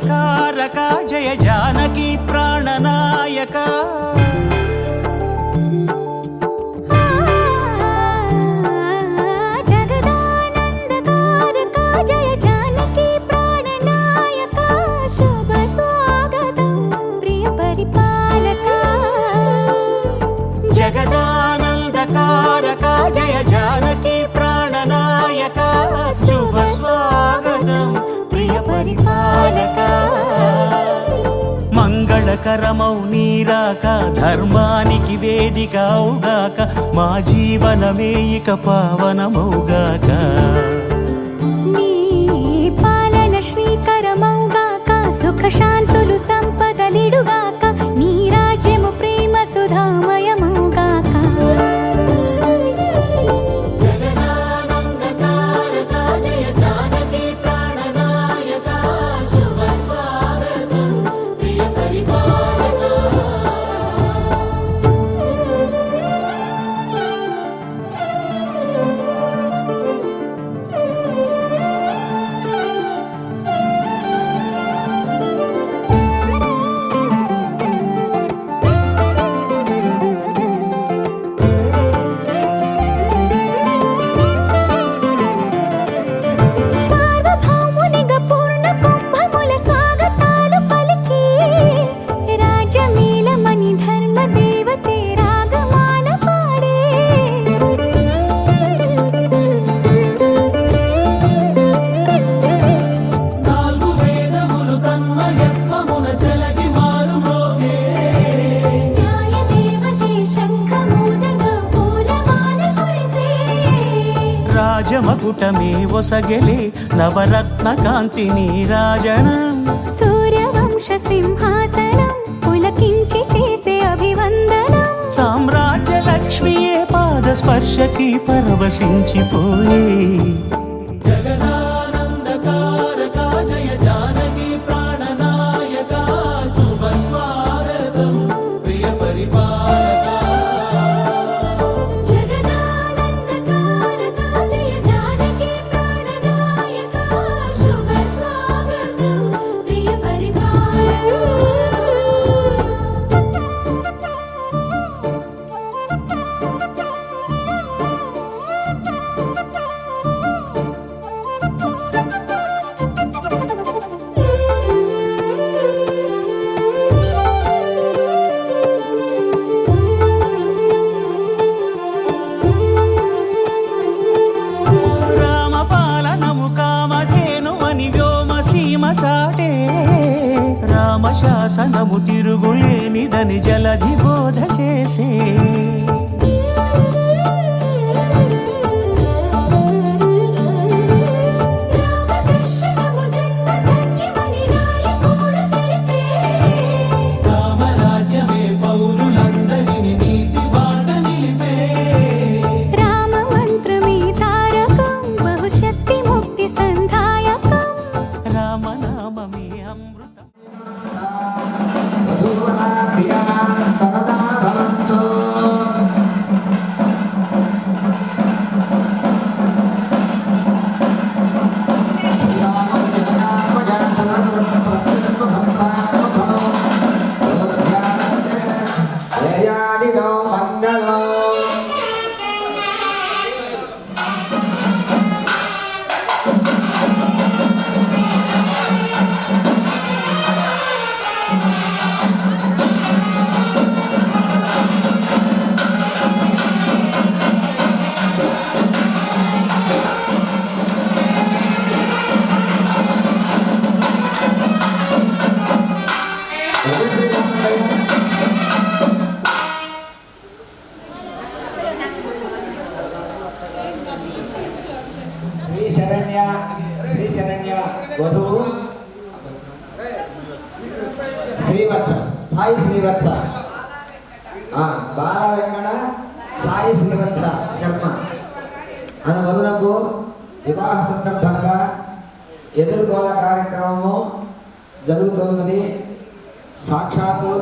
జగదానందకారక జయ జానకి ప్రాణనాయక జగదానందకారక జయ జానకి ప్రాణనాయక శుభ స్వాగతం ప్రియ పరిపాలక మంగళకరమౌ నీరాక ధర్మానికి వేదిక అవుగాక మా జీవనమే ఇక పావనమౌగాక నీ పాలన శ్రీకరమౌగాక సుఖ శాంతులు సంపదలిడుగాక నీ రాజ్యము ప్రేమ సుధామయమౌగాక జగదానందకారక జయ జానకి ప్రాణనాయక శుభ స్వాగతం ప్రియ పరిపాలక సార్వభౌమునిగా పూర్ణ కుంభముల స్వాగతాలు పలికి రాజమేళమణి ధర్మ దేవతే రాగమాల పాడే నాలుగు వేదములు తన్మయత్వమున చెలగి మారు మ్రోగే న్యాయ దేవతే శంఖమూదగా పూలమాల కురిసే రాజమకుటమే ఒసగెలే నవరత్న కాంతి నీరాజనం సూర్యవంశ సింహాసనం పులకించి చేసే అభివందనం సామ్రాజ్య లక్ష్మియే పాద స్పర్శకి పరవశించిపోయే జగదానందకారక జయ జానకి ప్రాణనాయక శుభ స్వాగతం ప్రియ పరిపాలక జగదానందకారక జయ జానకి ప్రాణనాయక శుభ స్వాగతం ప్రియ రామపాలనము కామధేను అని వ్యోమసీమ చాటే రామశాసనము తిరుగులేనిదని జలధి బోధ చేసే రామదర్శనము జన్మధన్యమని నాయకుడు తెలిపే రామరాజ్యమే పౌరులందరిని నీతి బాట నిలిపే రామ మంత్రమే తారకం బహుశక్తి ముక్తి సంధాయకం రామనామమే అమృతం శ్రీ శరణ్య వధువు శ్రీవత్స సాయి శ్రీవత్స బాల వెంకట సాయి శ్రీవత్స శర్మ అన్న వధువులకు వివాహ సందర్భంగా ఎదుర్కోల కార్యక్రమము జరుగుతున్నది. సాక్షాత్తు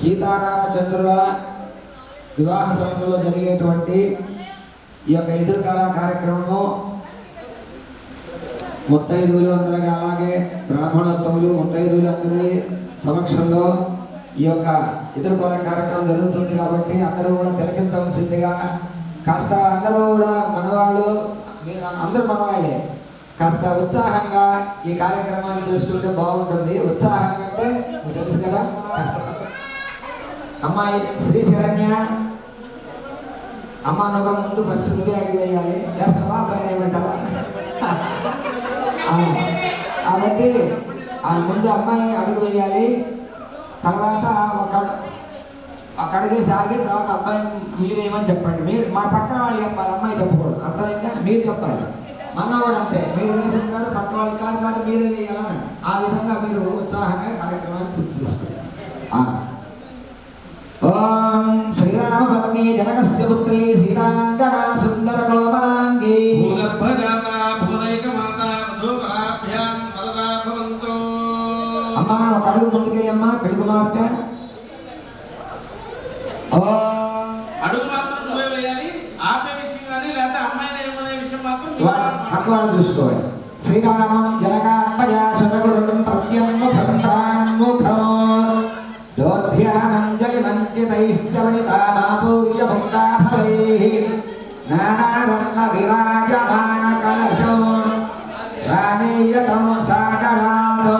సీతారామచంద్రుల వివాహ సమయంలో జరిగేటువంటి ఈ యొక్క ఎదుర్కాల కార్యక్రమము ముత్తైదువులు అందరికీ అలాగే బ్రాహ్మణ బ్రాహ్మణోత్తములు ముత్తైదులు అందరి సమక్షంలో ఈ యొక్క ఎదుర్కొల కార్యక్రమం జరుగుతుంది కాబట్టి అందరూ కూడా తిలకించవలసిందిగా కాస్త అందరూ కూడా మనవాళ్ళు మీరు అందరూ మనవాళ్ళే కాస్త ఉత్సాహంగా ఈ కార్యక్రమాన్ని చూస్తుంటే బాగుంటుంది. ఉత్సాహంగా అంటే మీకు తెలుసు కదా. కాస్త అమ్మాయి శ్రీ శరణ్య అమ్మ నువ్వు ముందు ఫస్ట్ నువ్వే అడిగి వేయాలి. చేస్తావా పైన ఏమంటావా? కాబట్టి ఆ ముందు అమ్మాయి అడుగు వేయాలి. తర్వాత ఒక అడుగేసి ఆగి తర్వాత అబ్బాయిని మీరేమని చెప్పండి. మీరు మా పక్కన వాళ్ళు చెప్పాలి, అమ్మాయి చెప్పకూడదు. అర్థమైందా? మీరు చెప్పాలి. మనవాడు అంతే, మీరు వేసిన కాదు పక్క వాళ్ళు కాదు కాదు మీరే వేయాలని. ఆ విధంగా మీరు ఉత్సాహంగా కార్యక్రమాన్ని పూర్తి చేసుకోండి. ఓం శ్రీరామ పత్ని జనకస్య పుత్రి సీతాంగనా సుందర కోమలాంగి అమ్మా ఒక అడుగు ముందుకేయమ్మా పెళ్లి కుమార్తె. అడుగు మాత్రం నువ్వే వేయాలి. ఆపే విషయం కానీ లేదా అమ్మాయిని ఏమనే విషయం మాత్రం అక్కడ చూసుకోవాలి. శ్రీరామం జనకాత్మజా సుతగురుం ప్రత్యన్ముఖం ప్రాన్ముఖం దోధ్యానంజలి మంచితైశ్చవనితామాపూర్య భక్తాఫలైః నానారత్న విరాజమాన కలశం రాణీయతం సాగరాత్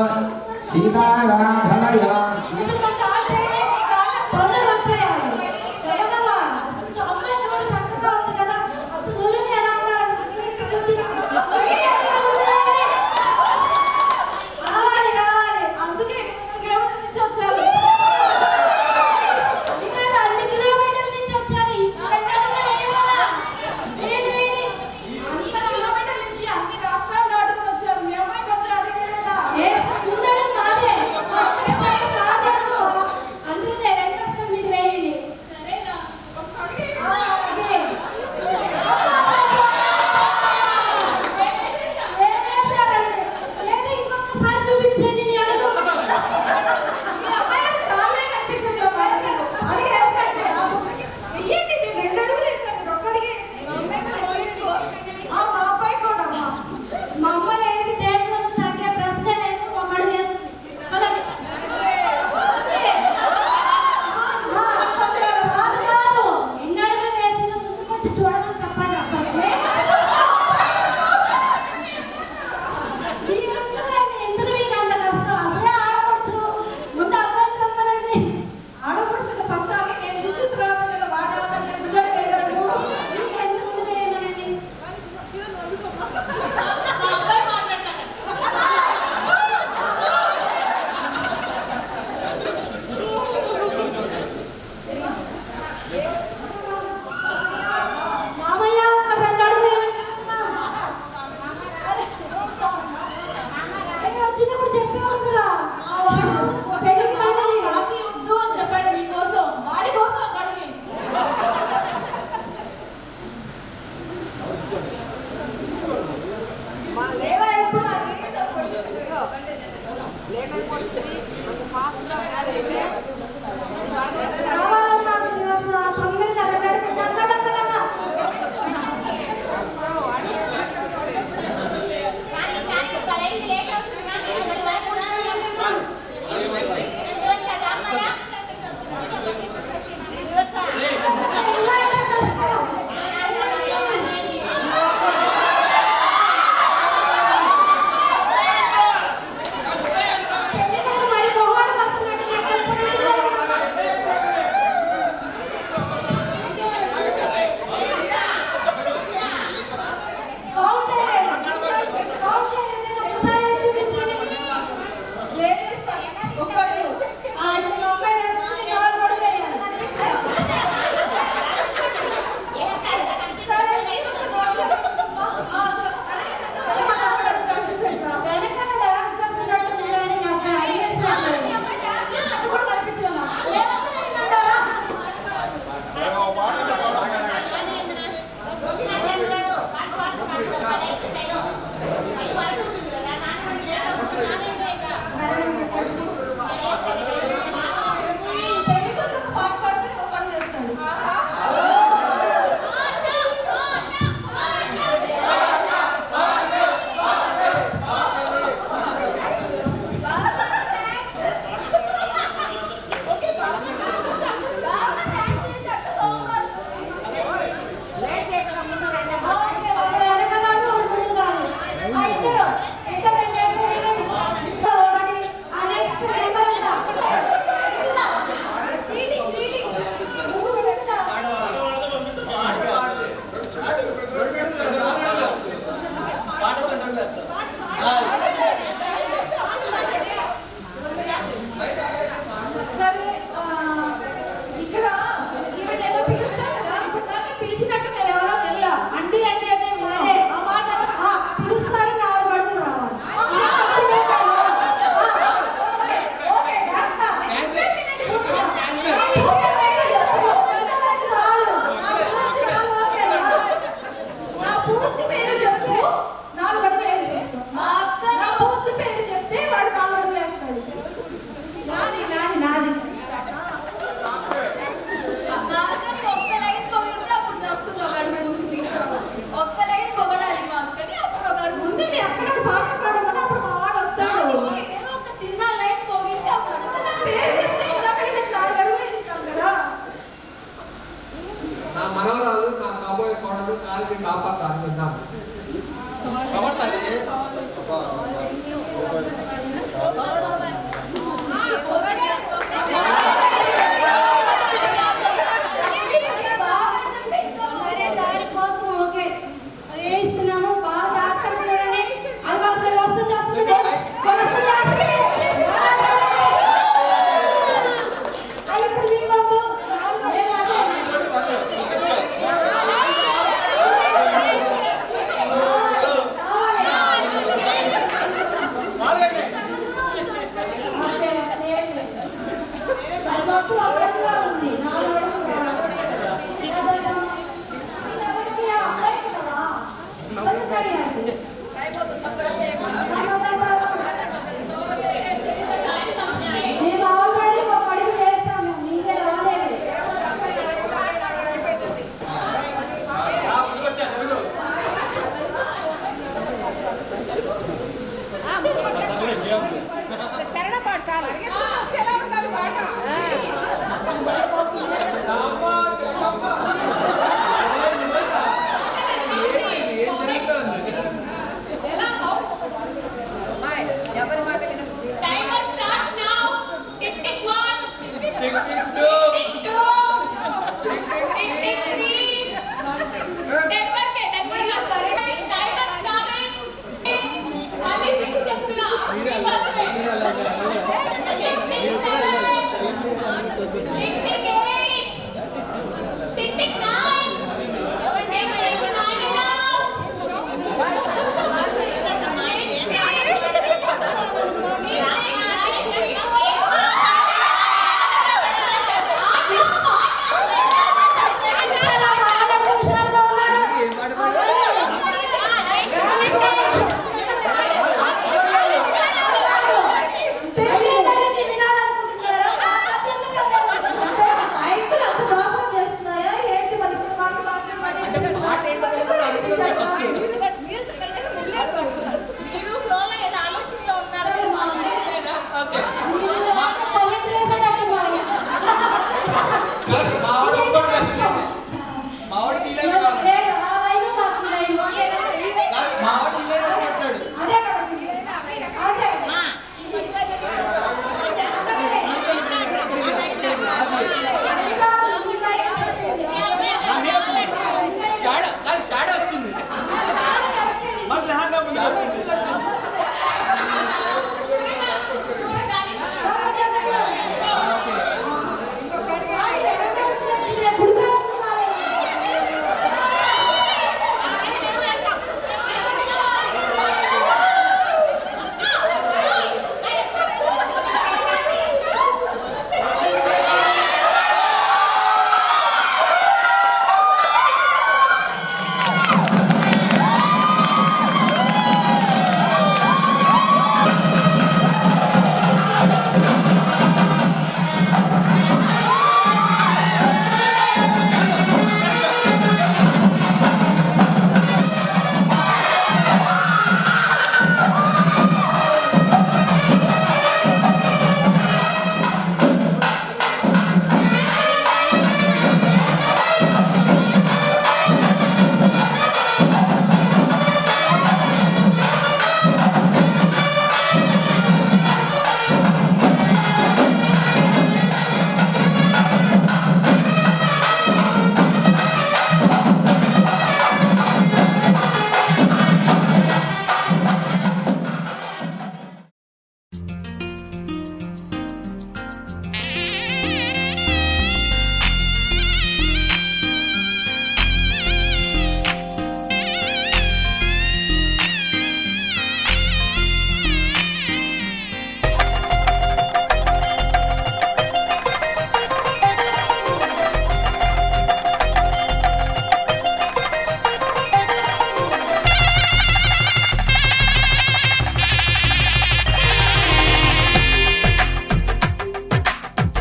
సీతారాధనయా మరి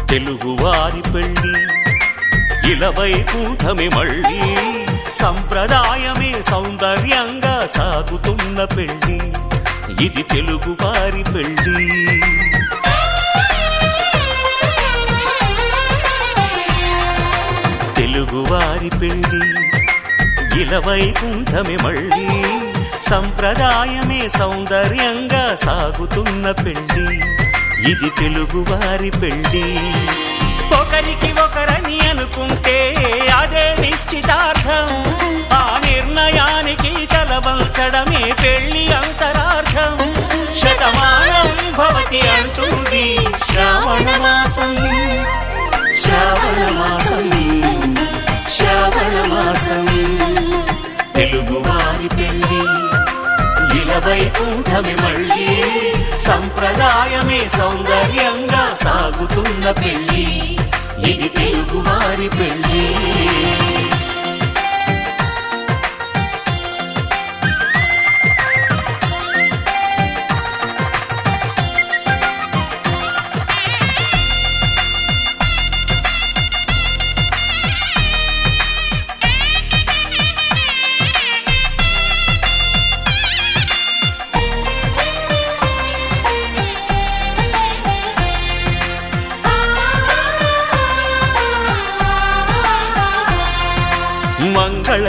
తెలుగువారి పెళ్ళి ఇలవైకుంఠమే మళ్ళీ సంప్రదాయమే సౌందర్యంగా సాగుతున్న పెళ్ళి ఇది తెలుగువారి పెళ్ళి. తెలుగువారి పెళ్ళి ఇలవైకుంఠమే మళ్ళీ సంప్రదాయమే సౌందర్యంగా సాగుతున్న పెళ్ళి ఇది తెలుగువారి పెళ్ళి. ఒకరికి ఒకరని అనుకుంటే అదే నిశ్చితార్థం, ఆ నిర్ణయానికి తలవంచడమే పెళ్ళి అంతరార్థం. శతమానం భవతి అంటుంది శ్రావణ మాసం, శ్రావణ మాసం, శ్రావణ మాసం. తెలుగువారి పెళ్ళి ఇలవైకుంఠమే మళ్ళీ సంప్రదాయమే సౌందర్యంగా సాగుతున్న పెళ్ళి ఇది తెలుగువారి పెళ్ళి.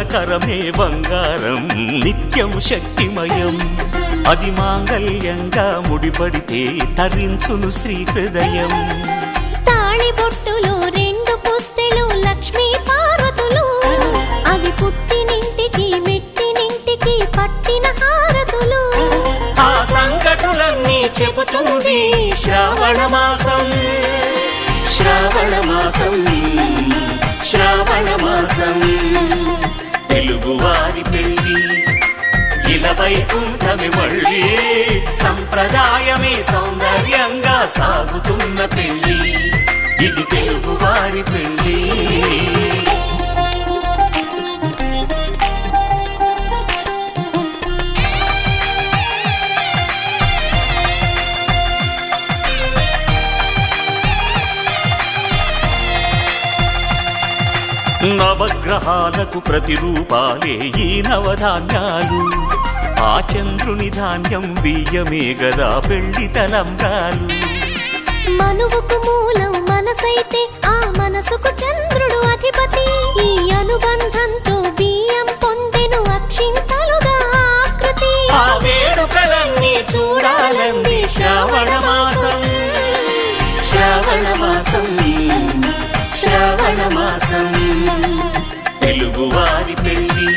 మంగళకరమే బంగారం నిత్యం శక్తిమయం అది మాంగళ్యంగా ముడిపడితే తరించును స్త్రీ హృదయం తాళి బొట్టులో 2 పుస్తెలు లక్ష్మీ పార్వతులు అవి పుట్టినింటికి మెట్టినింటికి పట్టిన హారతులు ఆ సంకటులన్నీ చెబుతుంది శ్రావణ మాసం శ్రావణ మాసం శ్రావణ మాసం తెలుగువారి పెళ్ళి ఇలా వైకుంఠమి మళ్ళీ సంప్రదాయమే సౌందర్యంగా సాగుతున్న పెళ్ళి ఇది తెలుగువారి పెళ్ళి నవగ్రహాలకు ప్రతిరూపాలే ఈ నవధాన్యాలు ఆ చంద్రుని ధాన్యం బియ్యమే గదా పెళ్లి తలంబ్రాలు మనువుకు మూలం మనసైతే ఆ మనసుకు చంద్రుడు అధిపతి ఈ అనుబంధంతో బియ్యం పొందెను అక్షింతలుగా ఆకృతి ఆ వేడుకలన్నీ చూడాలంది శ్రావణ మాసం శ్రావణ మాసం శ్రావణ మాసం తెలుగువారి పెళ్ళి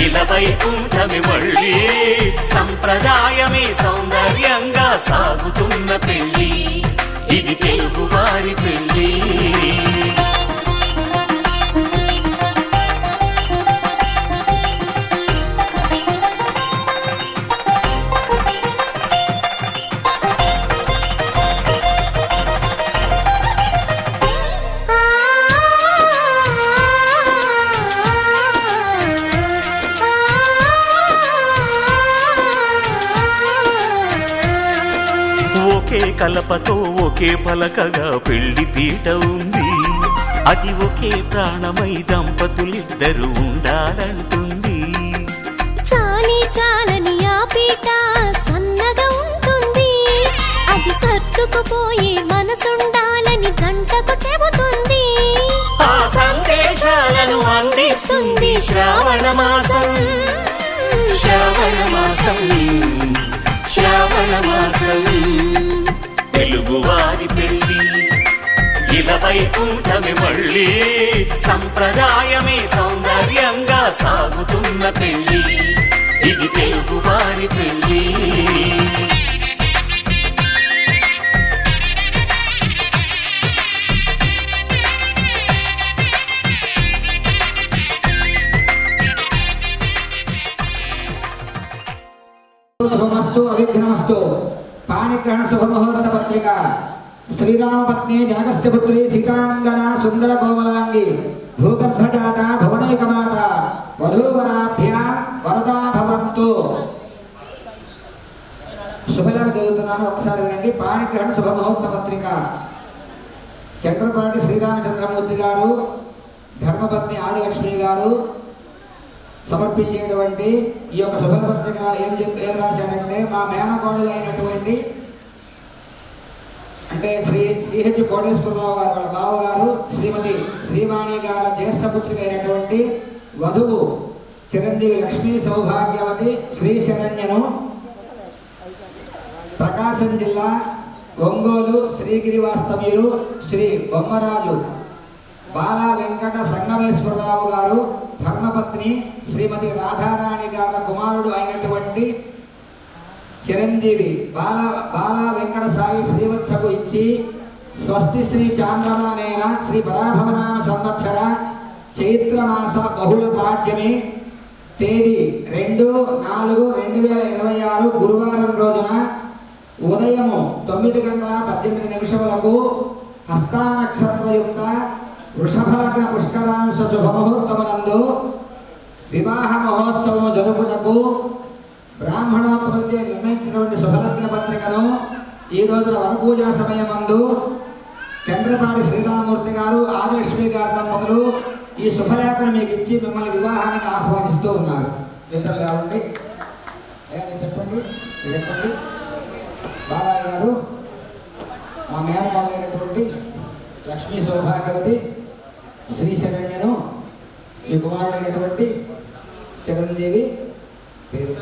ఇలా వైకుంఠమి మళ్ళీ సంప్రదాయమే సౌందర్యంగా సాగుతున్న పెళ్ళి ఇది తెలుగువారి పెళ్ళి ఒకే కలపతో ఒకే పలకగా పెళ్లి పీట ఉంది అది ఒకే ప్రాణమై దంపతులిద్దరూ ఉండాలంటుంది చాలి చాలని ఆ పీట సన్నగా ఉంటుంది అది సర్దుకుపోయే మనసుండాలని జంటకు చెబుతుంది ఆ సందేశాలను అందిస్తుంది శ్రావణ మాసం శ్రావణ మాసం శ్రావణ మాసం తెలుగువారి పెళ్ళి ఇలా వైకుంఠమి మళ్ళీ సంప్రదాయమే సౌందర్యంగా సాగుతున్న పెళ్ళి ఇది తెలుగువారి పెళ్ళి శుభమస్తు అవిఘ్నమస్తు పాణిగ్రహణ శుభముహూర్త పత్రిక శ్రీరామపత్ని జనకస్య పుత్రి సీతాంగన సుందర కోమలాంగి భూగర్భజాత భువనైకమాత వధూవరాభ్యాం వరదా భవంతు శుభలాగా చదువుతున్నాను ఒకసారి వినండి. పాణిగ్రహణ శుభముహూర్త పత్రిక చక్రపాటి శ్రీరామచంద్రమూర్తి గారు ధర్మపత్ని ఆదిలక్ష్మి గారు సమర్పించేటువంటి ఈ యొక్క శుభపత్రిక ఏం రాశారంటే మా మేనకోడలు అయినటువంటి అంటే శ్రీ సిహెచ్ కోటేశ్వరరావు గారు వాళ్ళ బావగారు శ్రీమతి శ్రీవాణి గారి జ్యేష్ఠ పుత్రిక అయినటువంటి వధువు చిరంజీవి లక్ష్మీ సౌభాగ్యవతి శ్రీ శరణ్యను ప్రకాశం జిల్లా ఒంగోలు శ్రీగిరివాస్తవ్యులు శ్రీ బొమ్మరాజు బాలా వెంకట సంగమేశ్వరరావు గారు ధర్మపత్ని శ్రీమతి రాధారాణి గారి కుమారుడు అయినటువంటి చిరంజీవి బాలా వెంకట సాయి శ్రీవత్సకు ఇచ్చి స్వస్తి శ్రీ చాంద్రమానేన శ్రీ పరాభవనామ సంవత్సర చైత్రమాస బహుళ పాడ్యమి తేదీ 2/4/2026 గురువారం రోజున ఉదయము 9:18 హస్తానక్షత్రయుక్త వృషభలగ్న పుష్కరాంశ శుభముహూర్తమునందు వివాహ మహోత్సవము జరుపుటకు బ్రాహ్మణోత్తములచే నిర్ణయించినటువంటి శుభలగ్న పత్రికను ఈ రోజున వరపూజా సమయమందు చంద్రపాటి శ్రీరామూర్తి గారు ఆదిలక్ష్మి గారి దంపతులు ఈ శుభలేఖను మీకు ఇచ్చి మిమ్మల్ని వివాహానికి ఆహ్వానిస్తూ ఉన్నారు. ఇద్దరు కాబట్టి చెప్పండి చెప్పండి. బాలయ్య గారు మా మేనమామైనటువంటి లక్ష్మీ సౌభాగ్యవతి శ్రీ శరణ్యను ఈ కుమారుడైనటువంటి చిరంజీవి పేరు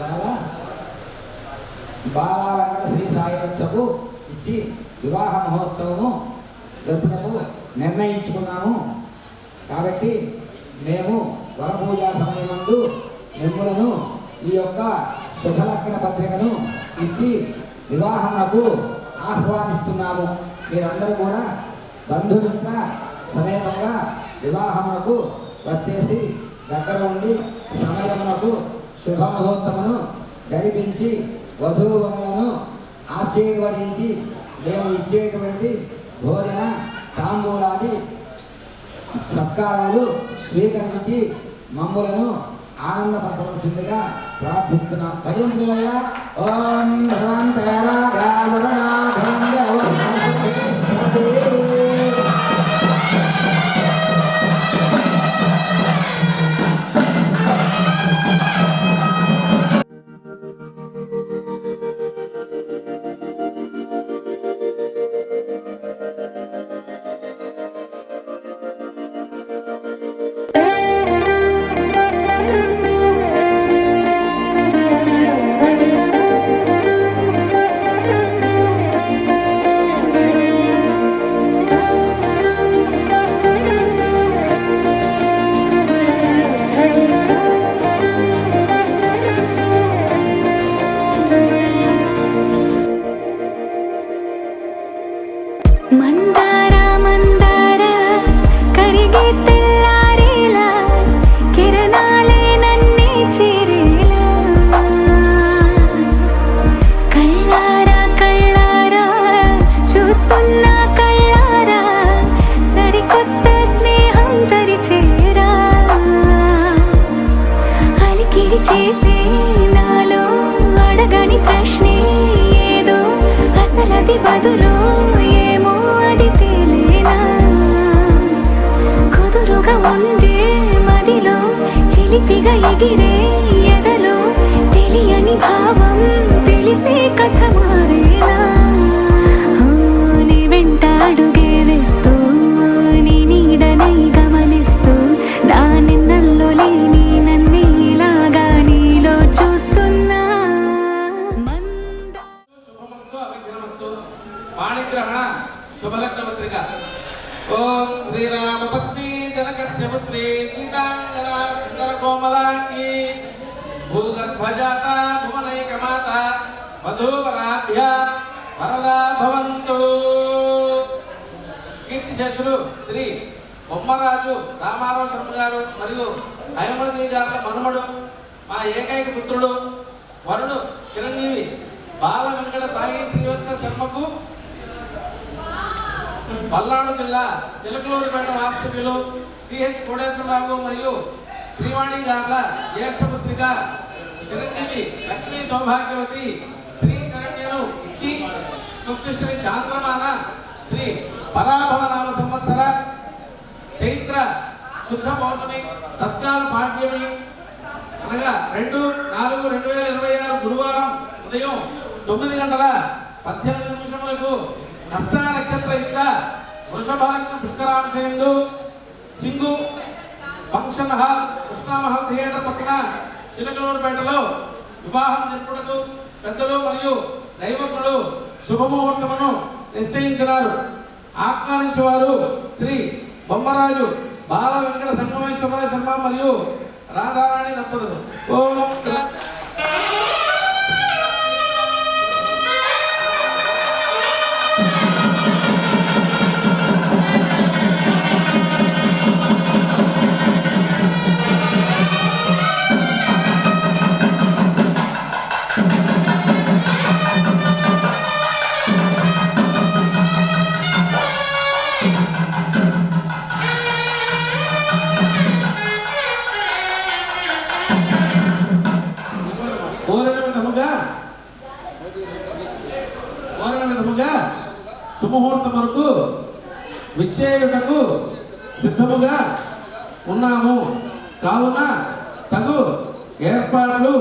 బాలా వెంకట శ్రీ సాయిత్సకు ఇచ్చి వివాహ మహోత్సవము జరుపుటకు నిర్ణయించుకున్నాము. కాబట్టి మేము వరపూజా సమయమందు మిమ్ములను ఈ యొక్క శుభలగ్న పత్రికను ఇచ్చి వివాహమునకు ఆహ్వానిస్తున్నాము. మీరందరూ కూడా బంధుమిత్ర సమేతంగా వివాహమునకు వచ్చేసి దగ్గర ఉండి సమయమునకు శుభముహూర్తమును జరిపించి వధూవరులను ఆశీర్వదించి మేము ఇచ్చేటువంటి భోజన తాంబూలాది సత్కారాలు స్వీకరించి మమ్ములను ఆనందపరచవలసిందిగా ప్రార్థిస్తున్నాం. భజంతులయ ఓం మందార మందార కరిగే తెల్లారేలా కిరణాలే నన్నే చేరేలా కళ్ళారా కళ్ళారా చూస్తున్నా కళ్ళారా సరికొత్త స్నేహం తరిచేరా అలికిడి చేసే నాలో అడగని ప్రశ్నే ఏదో అసలది బదులు ఉండే మదిలో చిలిపిగా ఎగిరే ఎదలో తెలియని భావం తెలిసే కథ మారేనా నీ వెంట అడుగే వేస్తూ నీ నీడనై గమనిస్తూ నా నిన్నల్లో లేని నన్నే ఇలాగా నీలో చూస్తున్నా శుభమస్తు అభిగ్రహమస్తు పాణిగ్రహణ శుభలగ్న పత్రిక. ఓం శ్రీరామ పత్ని జనకస్య పుత్రి సీతాంగనా సుందర కోమలాంగి భూగర్భజాత భువనైకమాత వధూవరాభ్య వరదా భవంతు. కీర్తిశేషులు శ్రీ బొమ్మరాజు రామారావు శర్మ గారు మరియు హయమతి గారి మనుమడు మా ఏకైక పుత్రుడు వరుడు చిరంజీవి బాల వెంకట సాయి శ్రీవత్స శర్మకు పల్నాడు జిల్లా చిలకలూరుపేట వాస్తవ్యులు సిహెచ్ కోటేశ్వరరావు మరియు శ్రీవాణి గార్ల జ్యేష్ఠ పుత్రిక చిరంజీవి లక్ష్మీ సౌభాగ్యవతి శ్రీ శరణ్యను ఇచ్చి శ్రీ చాంద్రమాన శ్రీ పరాభవ నామ సంవత్సర చైత్ర శుద్ధ పౌర్ణమి తత్కాల పాడ్యమి అనగా 2/4/2026 గురువారం ఉదయం 9:18 హస్త నక్షత్ర యుక్త వృషభాగ్న పుష్కరాంశయందు సింగు ఫంక్షన్ హాల్ కృష్ణామహల్ థియేటర్ పక్కన చిలకలూరుపేటలో వివాహం జరుపుటకు పెద్దలు మరియు దైవజ్ఞులు శుభముహూర్తమును నిశ్చయించినారు. ఆహ్వానించేవారు శ్రీ బొమ్మరాజు బాల వెంకట సంగమేశ్వర శర్మ మరియు రాధారాణి దంపతులు. ఓం శుభముహూర్తం వరకు విచ్చేయుటకు సిద్ధముగా ఉన్నాము. కావున తగు ఏర్పాట్లు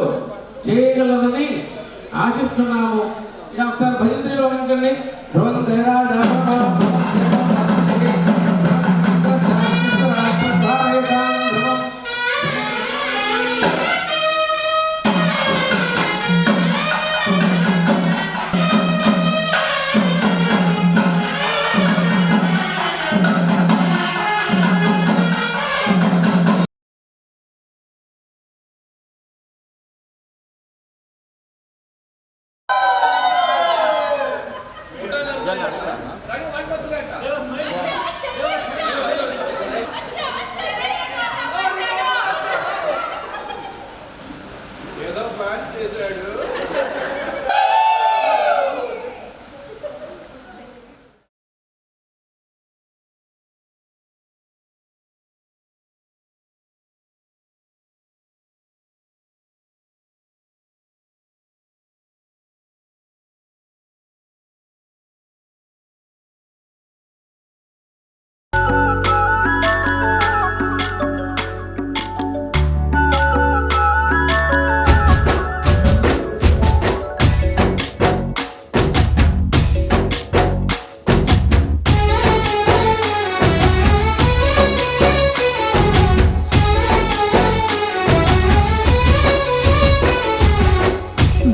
చేయగలరని ఆశిస్తున్నాము. ఒకసారి భజంత్రిలో ఉంచండి. ఏదో ప్లాన్ చేశాడు.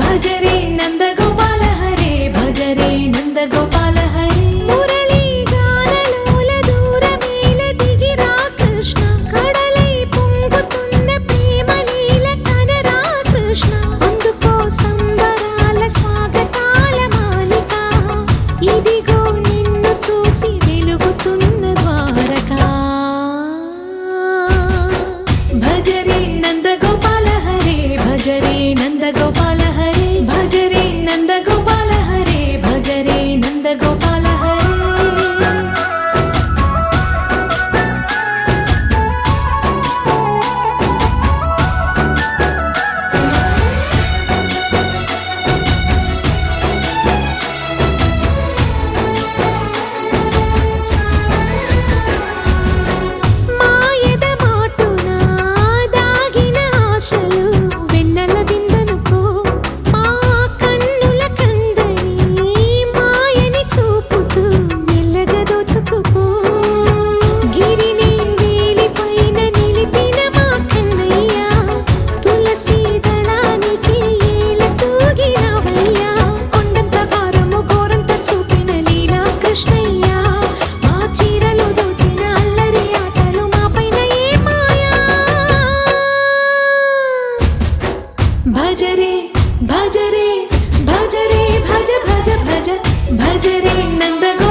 భజరే నందగోపాల హరే భజరే నందగోపాల హరే మురళీ గానలోల దూరమేల దిగిరా కృష్ణ కడలై పొంగుతున్న ప్రేమలీల కనరా కృష్ణ అందుకో సంబరాల స్వాగతాల మాలిక ఇదిగో నిన్ను చూసి వెలుగుతున్న ద్వారకా భజరే నందగోపాల హరే భజరే నందగోపాల హరే భజరే నందగోపాల హరే భజరే నందగోపాల హరే మాయద మాటున దాగిన ఆశలు వెన్నెల దిందనుకో మా కన్నుల కందని మాయని చూపుతూ మెల్లగా దోచుకుపో గిరిని వేలిపైన నిలిపిన మా కన్నయ్య తులసి దళానికి ఏల తూగినవయ్యా కొండంత భారము గోరంత చూపిన లీలా కృష్ణయ్య మా చీరలు దోచిన అల్లరి ఆటలు మా పైన ఏ మాయా భజరే భజరే భజరే భజ భజ భజ భజరే నందగో